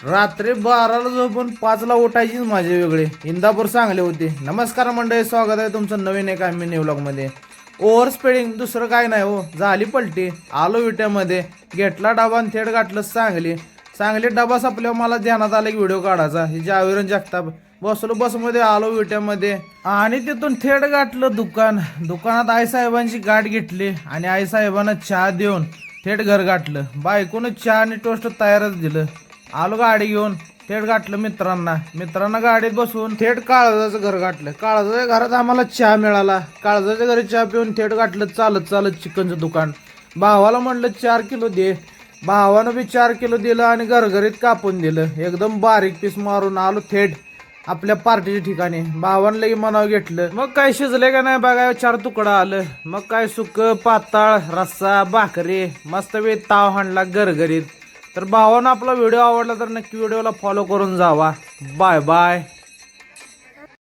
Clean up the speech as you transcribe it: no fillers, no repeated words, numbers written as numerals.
रात्री 12ला झोपून 5ला उठायचीच माझे वेगळे. इंदापूर सांगले होते. नमस्कार मंडळी, स्वागत आहे तुमचं नवीन एका मिनी व्लॉगमध्ये. ओव्हर स्पीडिंग दुसरं काय नाही हो, झाली पलटी. आलो विट्यामध्ये, घेतला डबा आणि थेट गाठलं सांगली डबा संपल्यावर मला ध्यानात आलं की व्हिडिओ काढायचा. ही जावीरन जगताप. बसलो बसमध्ये, आलो विट्यामध्ये आणि तिथून थेट गाठलं दुकानात आईसाहेबांची गाठ घेतली आणि आईसाहेबांना चहा देऊन थेट घर गाठलं. बायकोनं चहा आणि टोस्ट तयारच दिलं. आलो गाडी घेऊन, थेट गाठलं मित्रांना गाडीत बसवून थेट काळजाचं घर गाठलं. काळजाच्या घरात आम्हाला चहा मिळाला. काळजाच्या घरी चहा पिऊन थेट गाठलं चालत चिकनचं दुकान. भावाला म्हणलं 4 किलो दे. भावानं बी 4 किलो दिलं आणि घरघरीत कापून दिलं. एकदम बारीक पीस मारून आलो थेट आपल्या पार्टीच्या ठिकाणी. भावानं लई मनाव घेतलं. मग काय शिजले का नाही बघा, 4 तुकडा आलं. मग काय सुक पाताळ रस्सा भाकरी मस्त बी ताव हाणला घरघरीत. तर भावानं आपला व्हिडिओ आवडला तर नक्की व्हिडिओला फॉलो करून जावा. Bye bye.